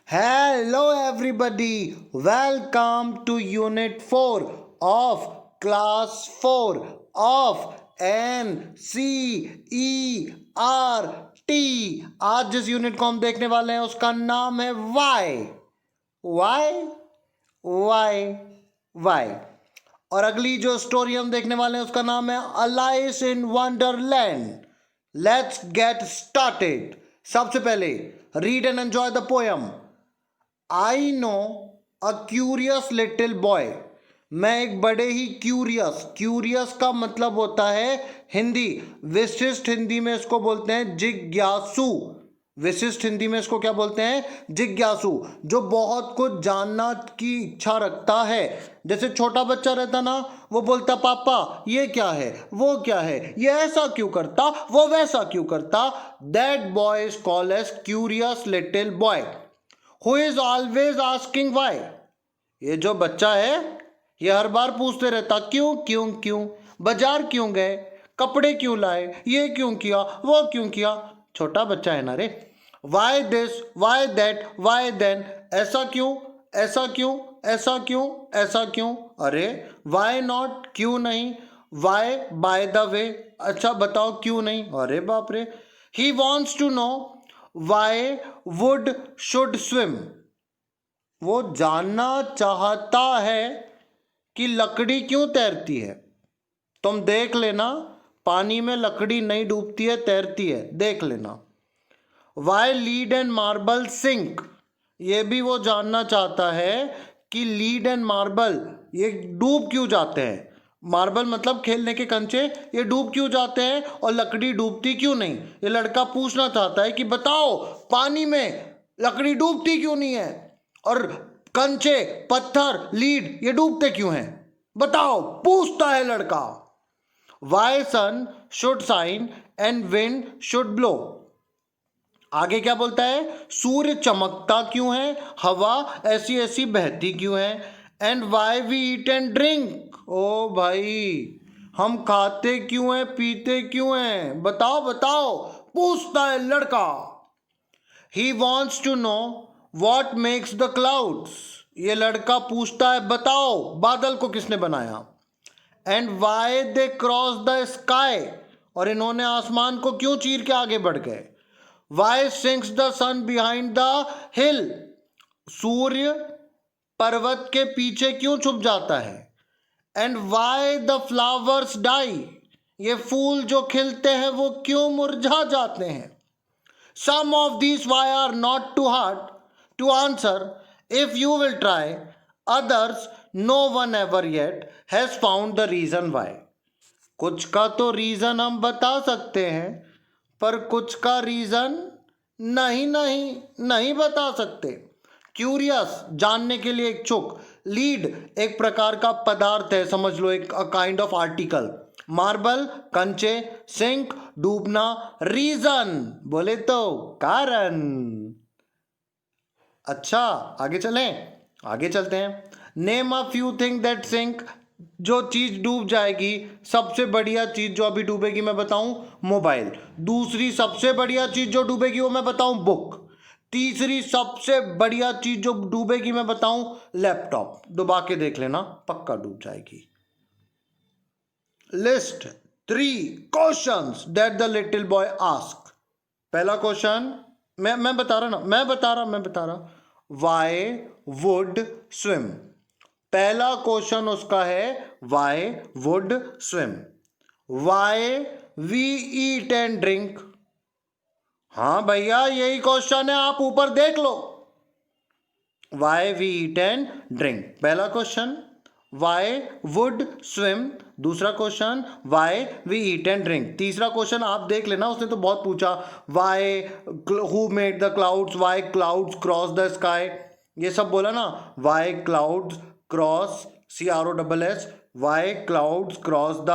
Hello, everybody. Welcome to Unit 4 of Class 4 of NCERT. आज जिस unit को हम देखने वाले हैं उसका नाम है वाई वाई वाई वाई। और अगली जो स्टोरी हम देखने वाले हैं उसका नाम है Alice in Wonderland. Let's get started. सबसे पहले read and enjoy the poem. I know a curious little boy. मैं एक बड़े ही क्यूरियस का मतलब होता है हिंदी, विशिष्ट हिंदी में इसको बोलते हैं जिज्ञासु। विशिष्ट हिंदी में इसको क्या बोलते हैं? जिज्ञासु। जो बहुत कुछ जानना की इच्छा रखता है। जैसे छोटा बच्चा रहता ना, वो बोलता पापा ये क्या है, वो क्या है, ये ऐसा क्यों करता, वो वैसा क्यों करता। That boy is called as curious little boy who is always asking why. ये जो बच्चा है ये हर बार पूछते रहता क्यों क्यों क्यों, बाजार क्यों गए, कपड़े क्यों लाए, ये क्यों किया, वो क्यों किया। छोटा बच्चा है ना रे। Why this, why that, why then. ऐसा क्यों, ऐसा क्यों, ऐसा क्यों, ऐसा क्यों। अरे वाई नॉट, क्यों नहीं। वाई बाय द वे, अच्छा बताओ क्यों नहीं। अरे बाप रे। He wants to know why wood should swim. वो जानना चाहता है कि लकड़ी क्यों तैरती है। तुम देख लेना, पानी में लकड़ी नहीं डूबती है, तैरती है, देख लेना। Why lead and marble sink. ये भी वो जानना चाहता है कि लीड एंड मार्बल ये डूब क्यों जाते हैं। मार्बल मतलब खेलने के कंचे, ये डूब क्यों जाते हैं और लकड़ी डूबती क्यों नहीं। ये लड़का पूछना चाहता है कि बताओ पानी में लकड़ी डूबती क्यों नहीं है और कंचे, पत्थर, लीड ये डूबते क्यों हैं, बताओ, पूछता है लड़का। Why sun should shine and wind should blow. आगे क्या बोलता है? सूर्य चमकता क्यों है, हवा ऐसी ऐसी बहती क्यों है। And why we eat and drink. ओ भाई, हम खाते क्यों हैं, पीते क्यों हैं, बताओ बताओ, पूछता है लड़का। He wants to know what makes the clouds. ये लड़का पूछता है बताओ बादल को किसने बनाया। And why they cross the sky. और इन्होंने आसमान को क्यों चीर के आगे बढ़ गए। Why sinks the sun behind the hill. सूर्य पर्वत के पीछे क्यों छुप जाता है। And why the flowers die. ये फूल जो खिलते हैं वो क्यों मुरझा जाते हैं। Some of these why are not too hard to answer if you will try. Others, no one ever yet has found the reason why. कुछ का तो रीजन हम बता सकते हैं, पर कुछ का रीजन नहीं बता सकते। क्यूरियस जानने के लिए इच्छुक। लीड एक प्रकार का पदार्थ है, समझ लो, एक काइंड ऑफ आर्टिकल। मार्बल कंचे, सिंक डूबना, रीजन बोले तो कारण। अच्छा आगे चलें, आगे चलते हैं। Name a few thing that sink. जो चीज डूब जाएगी, सबसे बढ़िया चीज जो अभी डूबेगी मैं बताऊं, मोबाइल। दूसरी सबसे बढ़िया चीज जो डूबेगी वो मैं बताऊं, बुक। तीसरी सबसे बढ़िया चीज जो डूबेगी मैं बताऊं, लैपटॉप। डुबा के देख लेना, पक्का डूब जाएगी। List 3 questions that the little boy ask. पहला क्वेश्चन मैं बता रहा ना, मैं बता रहा। Why wood swim. पहला क्वेश्चन उसका है why wood swim. Why we eat and drink. हाँ भैया यही क्वेश्चन है, आप ऊपर देख लो। Why we eat and drink पहला क्वेश्चन। वाई वुड स्विम दूसरा question. Why we eat and drink तीसरा क्वेश्चन। आप देख लेना, उसने तो बहुत पूछा। Why who made the clouds, why clouds cross the sky, ये सब बोला ना। Why clouds cross CROSS, why clouds cross the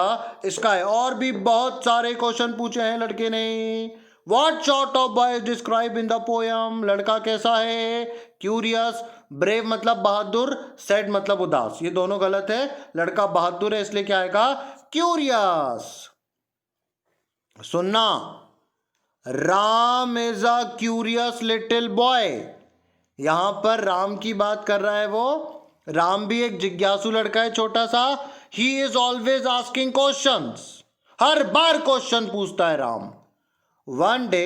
sky. और भी बहुत सारे क्वेश्चन पूछे हैं लड़के ने। What sort of boy is described in the poem? लड़का कैसा है? क्यूरियस। ब्रेव मतलब बहादुर, सैड मतलब उदास, ये दोनों गलत है। लड़का बहादुर है इसलिए क्या आएगा, क्यूरियस। सुनना, Ram is a curious little boy. यहां पर राम की बात कर रहा है वो। राम भी एक जिज्ञासु लड़का है छोटा सा। He is always asking questions, her bar question पूछता है Ram. One day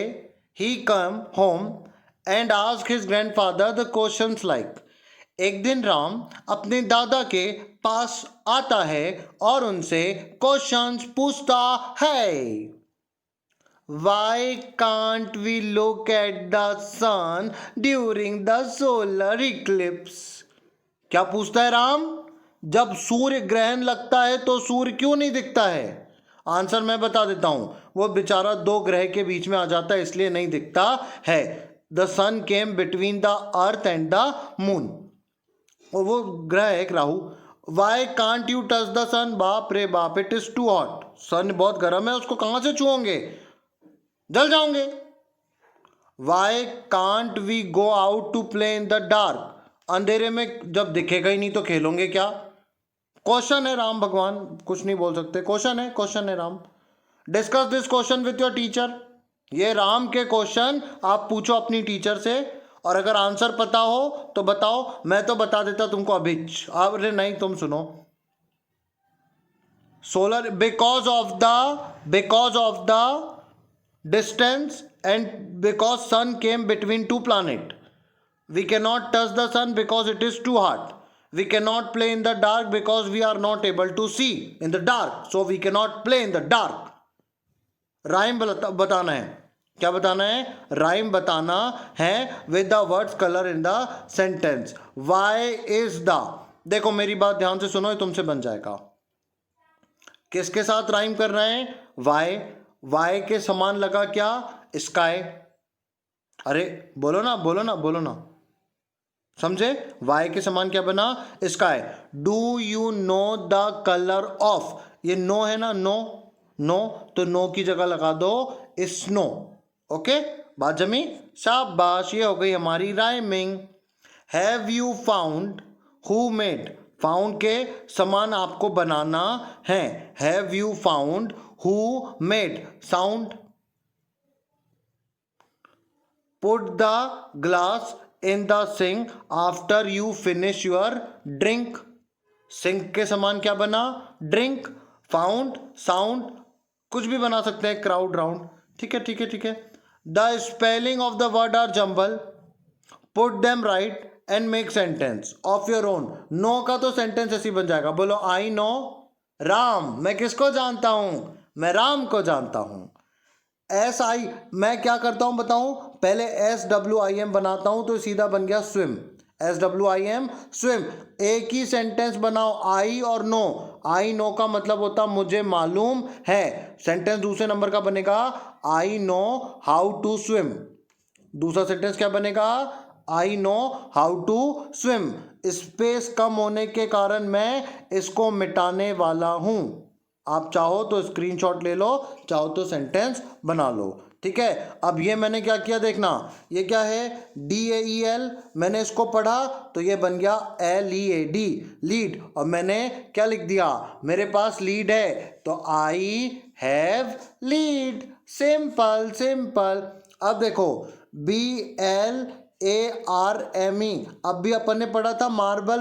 he come home and ask his grandfather the questions like. एक दिन राम अपने दादा के पास आता है और उनसे क्वेश्चंस पूछता है। Why can't we look at the sun during the solar eclipse? क्या पूछता है राम? जब सूर्य ग्रहण लगता है तो सूर्य क्यों नहीं दिखता है? आंसर मैं बता देता हूं। वो बेचारा दो ग्रह के बीच में आ जाता है, इसलिए नहीं दिखता है। The sun came between the earth and the moon, और वो ग्रह है एक Rahu. Why can't you touch the sun? बाप रे बाप, it is too hot. Sun बहुत गर्म है, उसको कहां से छुओगे? जल जाओगे। Why can't we go out to play in the dark? अंधेरे में जब दिखेगा ही नहीं तो खेलोगे क्या? क्वेश्चन है राम भगवान, कुछ नहीं बोल सकते। क्वेश्चन है Ram. Discuss this question with your teacher. ये राम के क्वेश्चन आप पूछो अपनी टीचर से, और अगर आंसर पता हो तो बताओ, मैं तो बता देता तुमको अभी। अरे नहीं, तुम सुनो। Solar because of the distance and because sun came between two planet, we cannot touch the sun because it is too hot. We cannot play in the dark because we are not able to see in the dark, so we cannot play in the dark. Rhyme बताना है। क्या बताना है? Rhyme बताना है with the words color in the sentence. Why is the, देखो मेरी बात ध्यान से सुनो, ये तुमसे बन जाएगा। किसके साथ राइम कर रहे हैं? वाई। वाई के समान लगा क्या? स्काई। अरे बोलो ना, समझे? वाई के समान क्या बना? Sky. Do you know the colour of? ये नो है ना, नो तो नो की जगह लगा दो स्नो। ओके, बात जमी? शाबाश, ये हो गई हमारी rhyming. Have you found? Who made? Found के समान आपको बनाना है। Have you found? Who made? Sound. Put the glass in the sink after you finish your drink. Sink के समान क्या बना? ड्रिंक। फाउंड, साउंड, कुछ भी बना सकते हैं। Crowd, round. ठीक है। The spelling of the word are jumbled. Put them right and make sentence of your own. No का तो सेंटेंस ऐसी बन जाएगा। बोलो, आई नो राम। मैं किसको जानता हूं? मैं राम को जानता हूं। SI, मैं क्या करता हूं बताऊं? पहले SWIM बनाता हूं तो सीधा बन गया स्विम। SWIM, swim. एक ही सेंटेंस बनाओ, आई और नो। आई नो का मतलब होता मुझे मालूम है। सेंटेंस दूसरे नंबर का बनेगा, I know how to swim. दूसरा सेंटेंस क्या बनेगा? I know how to swim. Space कम होने के कारण मैं इसको मिटाने वाला हूं। आप चाहो तो स्क्रीनशॉट ले लो, चाहो तो सेंटेंस बना लो। ठीक है, अब ये मैंने क्या किया देखना। ये क्या है? DAEL। मैंने इसको पढ़ा तो ये बन गया LEAD, लीड। और मैंने क्या लिख दिया? मेरे पास लीड है तो आई हैव लीड। सिंपल। अब देखो, BLARME, अब भी अपन ने पढ़ा था मार्बल,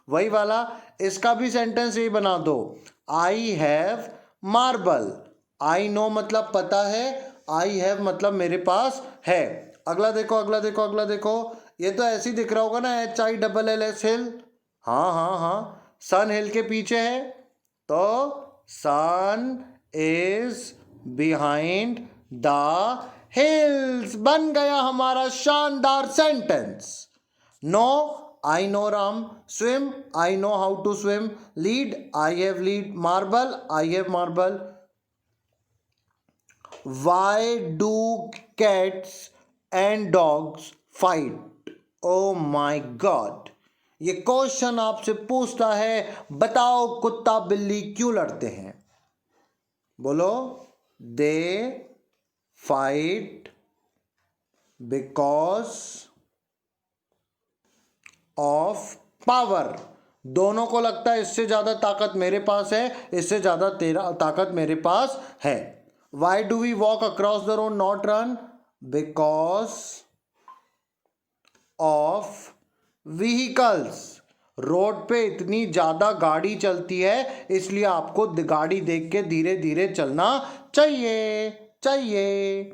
वही वाला। इसका भी सेंटेंस यही बना दो, I have marble. I know मतलब पता है, आई हैव मतलब मेरे पास है। अगला देखो। ये तो ऐसे ही दिख रहा होगा ना, HILLS, हिल। हाँ, सन हिल के पीछे है तो sun is behind the hills. बन गया हमारा शानदार sentence. No, I know Ram. Swim, I know how to swim. Lead, I have lead. Marble, I have marble. Why do cats and dogs fight? Oh my God. ये question आपसे पूछता है, बताओ कुत्ता बिल्ली क्यों लड़ते हैं? बोलो, they fight because of power. दोनों को लगता है इससे ज्यादा ताकत मेरे पास है, इससे ज्यादा तेरा ताकत मेरे पास है। Why do we walk across the road not run? Because of vehicles. Road पे इतनी ज़्यादा गाड़ी चलती है, इसलिए आपको गाड़ी देख के धीरे धीरे चलना चाहिए।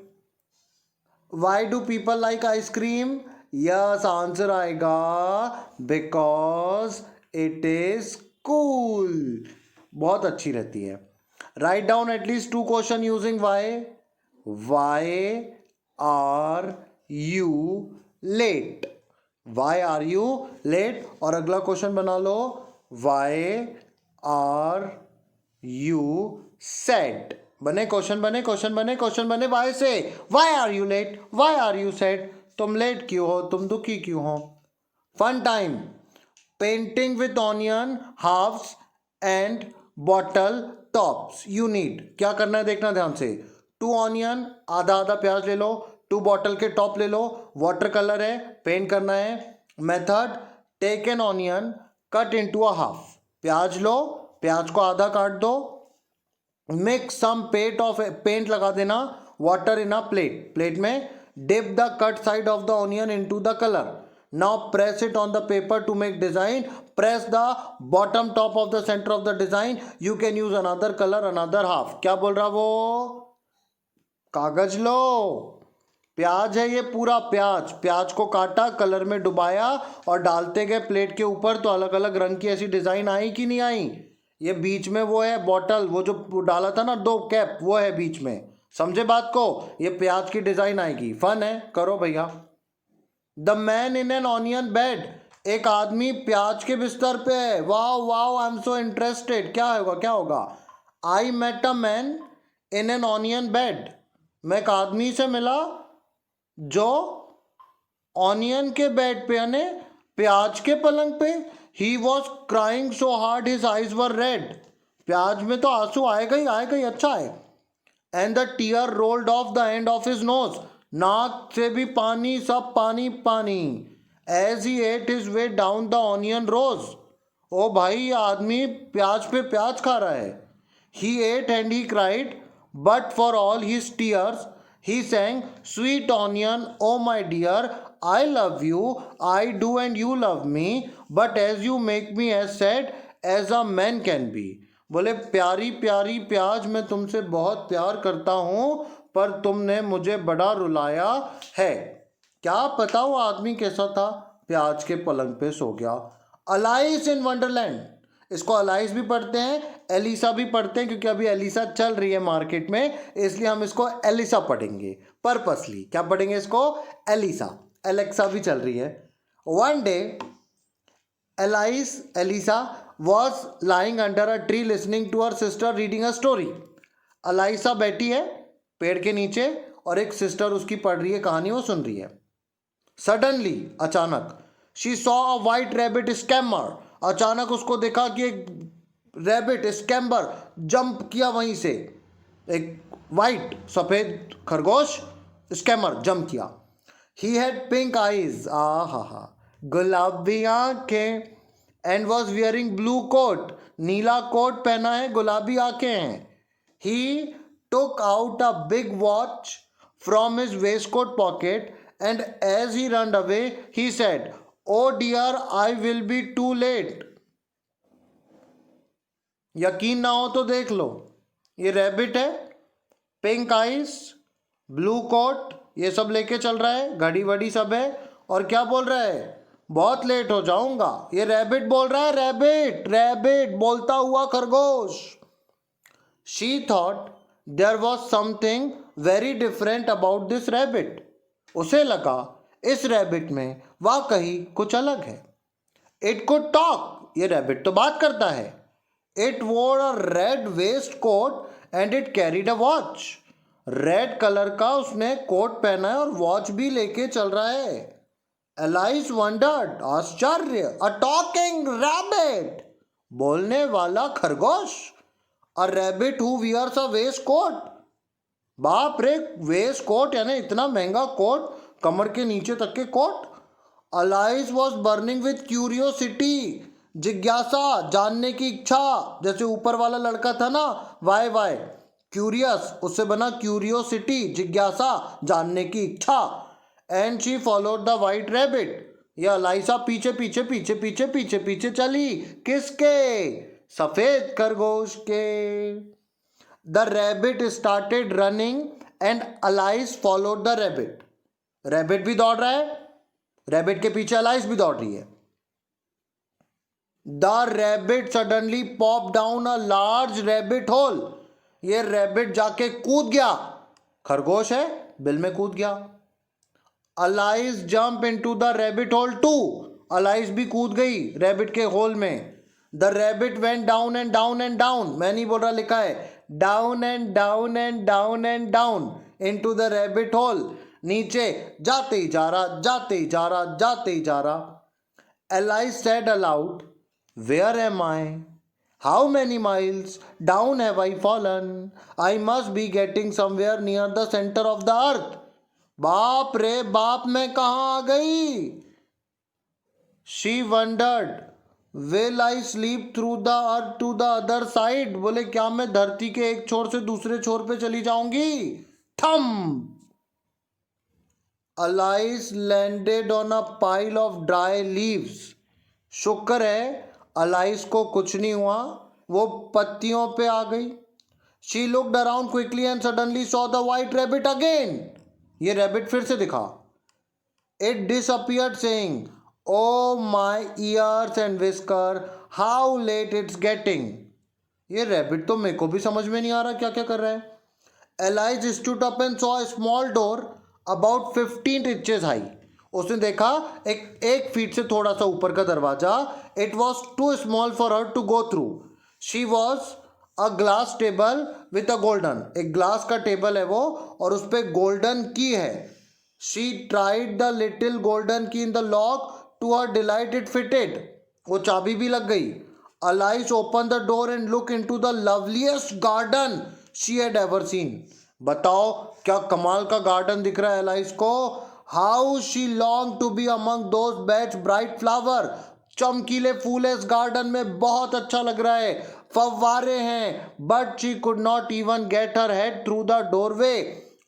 Why do people like ice cream? Yes, answer आएगा बिकॉज इट इज कूल। बहुत अच्छी रहती है। Write down at least 2 question using why. Why are you late? Why are you late? और अगला क्वेश्चन बना लो, वाई आर यू सैड? बने क्वेश्चन बने वाई से। Why are you late? Why are you sad? तुम लेट क्यों हो, तुम दुखी क्यों हो? Fun time. Painting with onion halves and bottle tops you need. क्या करना है देखना ध्यान से। 2 ऑनियन, आधा आधा प्याज ले लो, 2 बॉटल के टॉप ले लो, वाटर कलर है, पेंट करना है। Method, take an onion, cut into a half. प्याज लो, प्याज को आधा काट दो, मिक्स सम पेंट लगा देना, वाटर इन अ प्लेट में dip the cut side of the onion into the colour. Now press it on the paper to make design. Press the bottom top of the centre of the design. You can use another colour, another half. क्या बोल रहा वो? कागज लो, प्याज है ये पूरा प्याज को काटा, कलर में डुबाया और डालते गए प्लेट के ऊपर, तो अलग अलग रंग की ऐसी डिजाइन आई कि नहीं आई? ये बीच में वो है बॉटल, वो जो डाला था ना 2 कैप, वो है बीच में। समझे बात को? ये प्याज की डिजाइन आएगी। फन है, करो भैया। The man in an onion bed. एक आदमी प्याज के बिस्तर पे है। Wow wow, I am so interested. क्या होगा? I met a man in an onion bed. मैं एक आदमी से मिला जो ऑनियन के बेड पे, यानी प्याज के पलंग पे। He was crying so hard his eyes were red. प्याज में तो आंसू आएगा ही, अच्छा है। And the tear rolled off the end of his nose. नाक से भी पानी, सब पानी। As he ate his way down the onion rows. ओ भाई, ये आदमी प्याज पे प्याज खा रहा है। He ate and he cried, but for all his tears he sang, sweet onion, oh my dear, I love you, I do and you love me, but as you make me as sad as a man can be. बोले प्यारी प्यारी प्याज, मैं तुमसे बहुत प्यार करता हूँ, पर तुमने मुझे बड़ा रुलाया है। क्या पता वो आदमी कैसा था, प्याज के पलंग पे सो गया। Alice in Wonderland. इसको अलाइस भी पढ़ते हैं, एलिसा भी पढ़ते हैं, क्योंकि अभी एलिसा चल रही है मार्केट में, इसलिए हम इसको एलिसा पढ़ेंगे पर्पसली। क्या पढ़ेंगे इसको? एलिसा। एलेक्सा भी चल रही है। One day Alisa was lying under a tree listening to her sister reading a story. Alisa बैठी है पेड़ के नीचे और एक सिस्टर उसकी पढ़ रही है कहानी, वो सुन रही है। सडनली, अचानक, she saw a white rabbit scammer. अचानक उसको देखा कि एक रैबिट स्कैम्बर जंप किया वहीं से। एक वाइट सफ़ेद खरगोश स्कैमर जंप किया। ही हैड पिंक आईज, हा, गुलाबी आंखें, and was wearing blue coat. नीला कोट पहना है, गुलाबी आंखें हैं। He took out a big watch from his waistcoat pocket, and as he ran away he said, oh dear, I will be too late. यकीन ना हो तो देख लो, ये रैबिट है, पिंक आइज, ब्लू कोट, ये सब लेके चल रहा है, घड़ी वड़ी सब है, और क्या बोल रहा है? बहुत लेट हो जाऊंगा। ये रैबिट बोल रहा है, रैबिट बोलता हुआ खरगोश। She thought there was something very different about this rabbit. उसे लगा इस रैबिट में वाकई कुछ अलग है। इट कुड टॉक, ये रैबिट तो बात करता है। It wore a red waistcoat and it carried a watch. Red colour का उसने कोट पहना है और वॉच भी लेके चल रहा है। एलाइस वंडर्ड, आश्चर्य, अ टॉकिंग रैबिट, बोलने वाला खरगोश। A rabbit who wears a waistcoat. बाप रे, वेस्ट कोट यानी इतना महंगा कोट, कमर के नीचे तक के coat. Alice was burning with curiosity, जिज्ञासा, जानने की इच्छा। जैसे ऊपर वाला लड़का था ना, वाई क्यूरियस, उससे बना क्यूरियोसिटी, जिज्ञासा, जानने की इच्छा। And she followed the white rabbit, ये अलाइसा पीछे पीछे पीछे पीछे पीछे पीछे चली, किसके? सफेद खरगोश के। The rabbit started running and Alice followed the rabbit. Rabbit भी दौड़ रहा है, रैबिट के पीछे अलाइस भी दौड़ रही है। The rabbit suddenly pop down a large rabbit hole. ये रैबिट जाके कूद गया, खरगोश है बिल में कूद गया। Alice jump into the rabbit hole too. अलाइस भी कूद गई रैबिट के होल में। The rabbit went down and down and down, मैं नहीं बोल रहा, लिखा है down and down and down and down into the rabbit hole. नीचे जाते ही जा रहा, जाते ही जा रहा, जाते ही जा रहा। Alice said aloud, where am I? How many miles down have I fallen? I must be getting somewhere near the centre of the earth. बाप रे बाप, मैं कहां आ गई? She wondered, will I sleep through the earth to the other side? बोले क्या मैं धरती के एक छोर से दूसरे छोर पे चली जाऊंगी? थम। Alice landed on a pile of dry leaves. शुक्र है अलाइस को कुछ नहीं हुआ, वो पत्तियों पे आ गई। She looked around quickly and suddenly saw the white rabbit again. ये रैबिट फिर से दिखा। It disappeared saying, oh my ears and whisker, how late it's getting. ये रैबिट तो मेरे को भी समझ में नहीं आ रहा क्या क्या कर रहा है। Allies stood up and saw a small door about 15 inches high. उसने देखा एक फीट से थोड़ा सा ऊपर का दरवाजा। It was too small for her to go through. She was a glass table with a golden, एक ग्लास का टेबल है वो और उस पर गोल्डन की है। She tried the little golden key in the lock, to her delight it fitted. वो चाबी भी लग गई। Alice open the door and look into the loveliest garden she had ever seen. बताओ क्या कमाल का गार्डन दिख रहा है अलाइस को। How she long to be among those batch bright flower. चमकीले फूल है इस गार्डन में, बहुत अच्छा लग रहा है, फव्वारे हैं, but she could not even get her head through the doorway.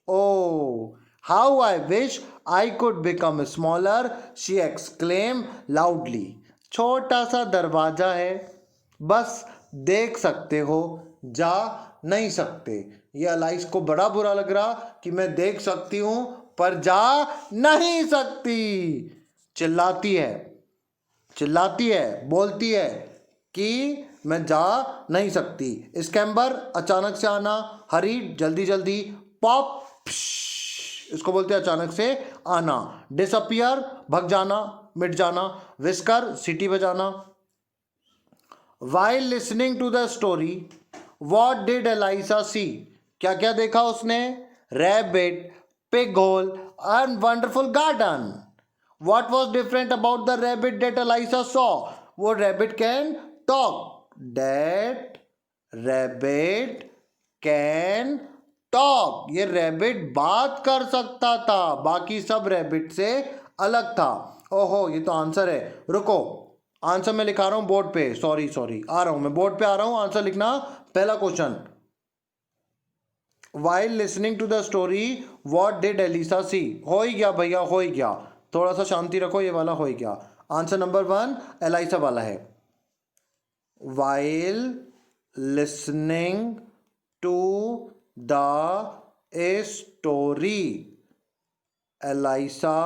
Oh how I wish I could become smaller, she exclaim loudly. छोटा सा दरवाजा है, बस देख सकते हो, जा नहीं सकते। ये अलाइस को बड़ा बुरा लग रहा कि मैं देख सकती हूं पर जा नहीं सकती। चिल्लाती है, चिल्लाती है, बोलती है कि मैं जा नहीं सकती। स्कैम्बर अचानक से आना, हरी जल्दी जल्दी, पॉप इसको बोलते हैं अचानक से आना। डिसअपियर भग जाना, मिट जाना। विस्कर सीटी बजाना। While listening to the story, what did Eliza see? क्या क्या देखा उसने? Rabbit, pig hole, and wonderful garden. What was different about the rabbit that Eliza saw? वो rabbit can talk. That rabbit can talk. ये rabbit बात कर सकता था, बाकी सब rabbit से अलग था। ओहो ये तो आंसर है, रुको आंसर मैं लिखा रहा हूं बोर्ड पे। सॉरी आ रहा हूं मैं, बोर्ड पे आ रहा हूं, आंसर लिखना। पहला question, while listening to the story what did Alisa see? हो ही गया भैया, हो ही गया, थोड़ा सा शांति रखो, ये वाला हो ही गया। आंसर नंबर 1 एलिसा वाला है। While listening to the story, Alisa,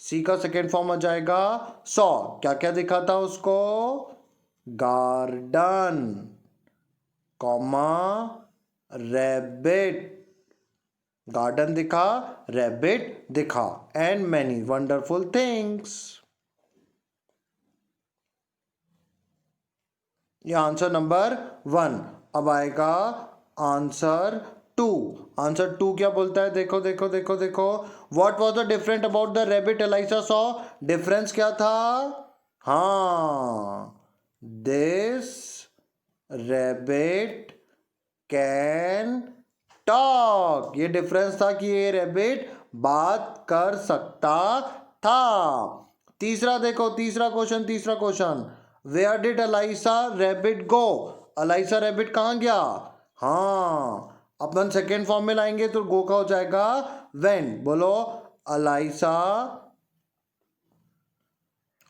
see का सेकेंड फॉर्म आ जाएगा सॉ। क्या क्या दिखा था उसको? गार्डन, कॉमा रैबिट, गार्डन दिखा, रैबिट दिखा, एंड मैनी वंडरफुल थिंग्स। ये आंसर नंबर 1। अब आएगा आंसर 2। आंसर 2 क्या बोलता है? देखो देखो देखो देखो। What was the different about the rabbit ELISA saw? Difference क्या था? हाँ, दिस रैबिट कैन टॉक। ये डिफरेंस था कि ये रैबिट बात कर सकता था। तीसरा देखो, तीसरा question, where did Alice rabbit go? Alice rabbit कहाँ गया? हाँ, अपन सेकेंड फॉर्म में लाएंगे तो गो का हो जाएगा वेंट। बोलो, ELISA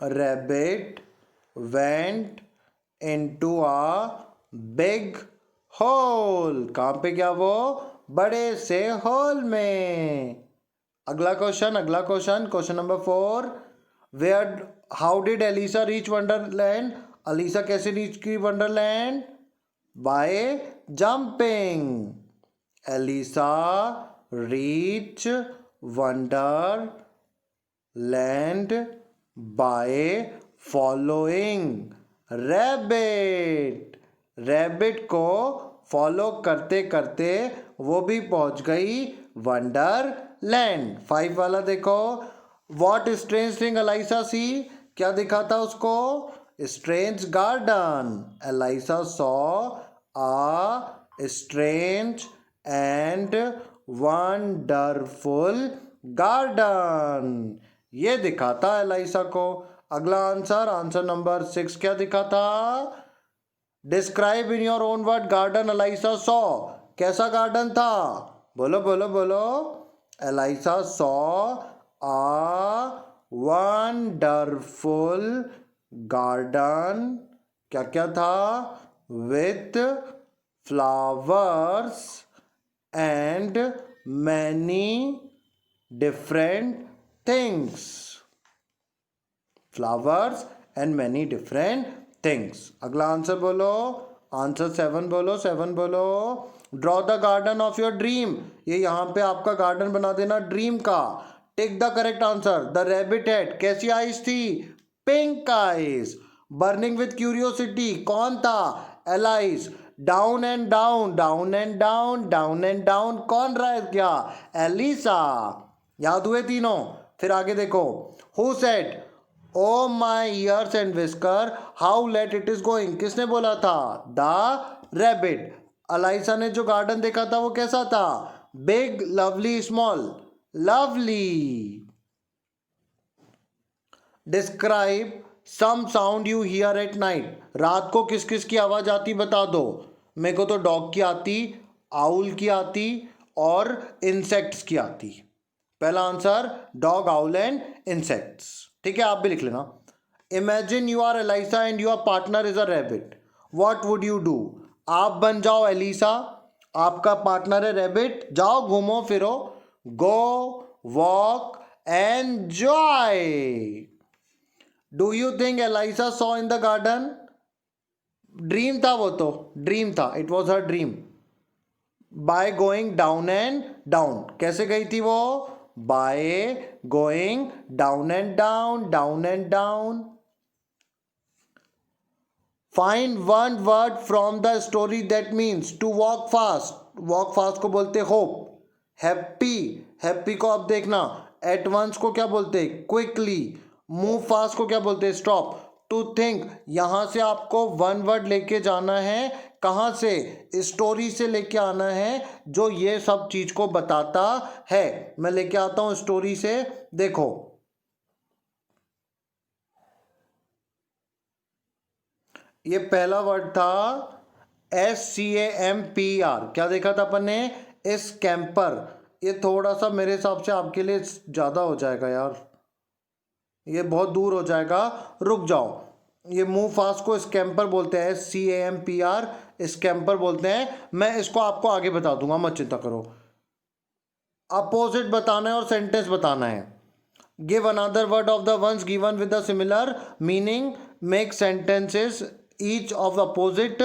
rabbit went into a big hole. कहाँ पे गया वो? बड़े से होल में. अगला question number 4. How did Alice reach Wonderland? Alice कैसे रीच की Wonderland? By jumping. Alice reach Wonderland by following rabbit. Rabbit को फॉलो करते करते वो भी पहुंच गई वंडरलैंड. 5 वाला देखो. What strange thing Alice see? क्या दिखा था उसको? Strange garden. Alice saw a strange and wonderful garden. ये दिखा था एलाइसा को. अगला आंसर नंबर 6 क्या दिखा था? Describe in your own word garden Alice saw. कैसा गार्डन था? बोलो बोलो बोलो. Alice saw a wonderful garden. क्या क्या था? With flowers and many different things. Flowers and many different things. अगला आंसर बोलो. आंसर 7 बोलो. 7 बोलो. Draw the garden of your dream. ये यहाँ पे आपका गार्डन बना देना ड्रीम का. Take the correct answer. The rabbit had कैसी आइज थी? Pink eyes. Burning with curiosity कौन था? Alias. Down and down, down and down, down and down कौन रह गया? एलिसा. याद हुए तीनों? फिर आगे देखो. Who said oh my ears and whisker how late it is going? किसने बोला था? The rabbit. अलाइसा ने जो गार्डन देखा था वो कैसा था? Big, lovely, small? Lovely. Describe some sound you hear at night. रात को किस किस की आवाज आती बता दो. मेरे को तो डॉग की आती, आउल की आती और इंसेक्ट्स की आती. पहला answer dog, owl and insects. ठीक है, आप भी लिख लेना. Imagine you are Alice and your partner is a rabbit. What would you do? आप बन जाओ एलिसा, आपका पार्टनर है रैबिट. जाओ घूमो फिरो. Go walk enjoy. Do you think Alice saw in the garden? Dream था वो तो. ड्रीम था. It was her dream. By going down and down. कैसे गई थी वो? By going down and down, down and down. Find one word from the story that means to walk fast. Walk fast को बोलते hope. Happy, happy को अब देखना. Eight once को क्या बोलते? क्विकली. मूव फास्ट को क्या बोलते? स्टॉप. टू थिंक, यहां से आपको वन वर्ड लेके जाना है. कहां से? स्टोरी से लेके आना है जो ये सब चीज को बताता है. मैं लेके आता हूं स्टोरी से. देखो, ये पहला वर्ड था SCAMPR. क्या देखा था अपन ने? स्कैम्पर. ये थोड़ा सा मेरे हिसाब से आपके लिए ज़्यादा हो जाएगा यार, ये बहुत दूर हो जाएगा. रुक जाओ. ये मूव फास्ट को स्कैम्पर बोलते हैं. SCAMPR स्कैम्पर बोलते हैं. मैं इसको आपको आगे बता दूंगा, मत चिंता करो. अपोजिट बताना है और सेंटेंस बताना है. Give another word of the ones given with the similar meaning. Make sentences each of opposite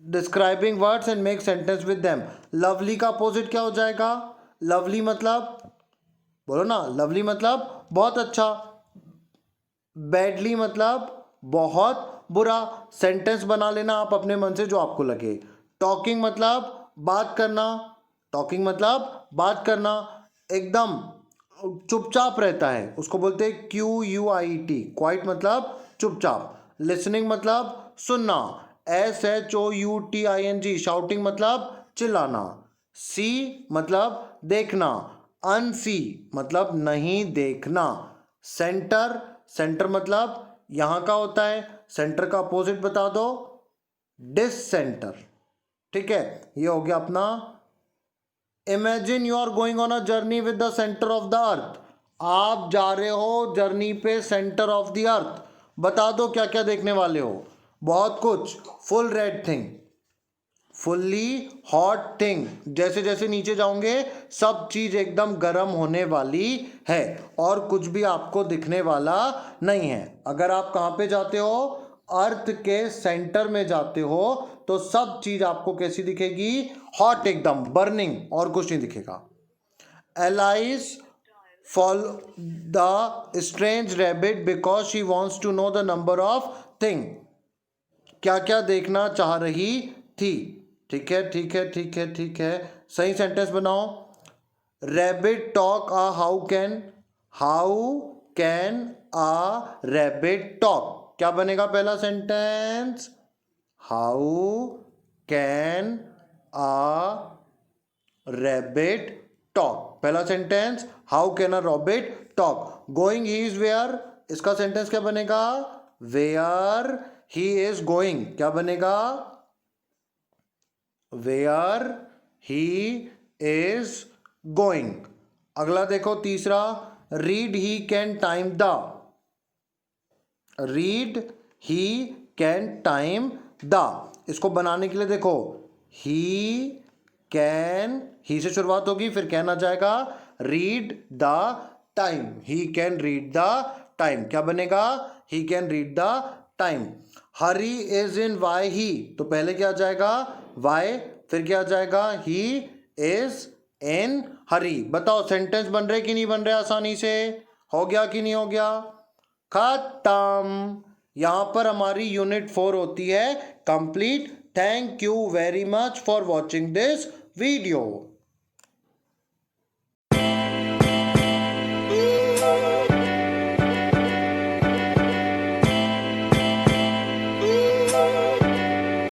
describing words and make sentence with them. Lovely का अपोजिट क्या हो जाएगा? लवली मतलब, बोलो ना, लवली मतलब बहुत अच्छा. बैडली मतलब बहुत बुरा. सेंटेंस बना लेना आप अपने मन से जो आपको लगे. टॉकिंग मतलब बात करना. टॉकिंग मतलब बात करना. एकदम चुपचाप रहता है उसको बोलते हैं QUIT. क्वाइट मतलब चुपचाप. लिसनिंग मतलब सुनना. SHOUTING. शाउटिंग मतलब चिल्लाना. सी मतलब देखना. अनसी मतलब नहीं देखना. सेंटर, सेंटर मतलब यहां का होता है. सेंटर का अपोजिट बता दो. डिससेंटर. ठीक है, ये हो गया अपना. Imagine you are going on a journey with the centre of the earth. आप जा रहे हो जर्नी पे सेंटर ऑफ द अर्थ, बता दो क्या क्या देखने वाले हो। बहुत कुछ। Full red thing, fully hot thing, जैसे जैसे नीचे जाओगे सब चीज एकदम गर्म होने वाली है और कुछ भी आपको दिखने वाला नहीं है। अगर आप कहाँ पे जाते हो, अर्थ के सेंटर में जाते हो, तो सब चीज आपको कैसी दिखेगी, हॉट, एकदम बर्निंग, और कुछ नहीं दिखेगा। Alias follow the strange rabbit because she wants to know the number of thing। क्या क्या देखना चाह रही थी। ठीक है ठीक है ठीक है ठीक है, सही सेंटेंस बनाओ। Rabbit talk a how can a rabbit talk, क्या बनेगा पहला sentence, how can a rabbit talk. पहला sentence, how can a rabbit talk. Going he is where, इसका सेंटेंस क्या बनेगा, वेयर ही इज गोइंग, क्या बनेगा, वेयर ही इज गोइंग। अगला देखो तीसरा, read he can time the, read he can time the, इसको बनाने के लिए देखो, ही कैन, ही से शुरुआत होगी फिर कैन आ जाएगा, read the time, he can read the time, क्या बनेगा, he can read the time. Hari is in why he, तो पहले क्या आ जाएगा, वाई, फिर क्या आ जाएगा, ही इज इन हरी। बताओ सेंटेंस बन रहे कि नहीं बन रहे, आसानी से हो गया कि नहीं हो गया, खत्म। यहां पर हमारी यूनिट 4 होती है complete. Thank you very much for watching this video।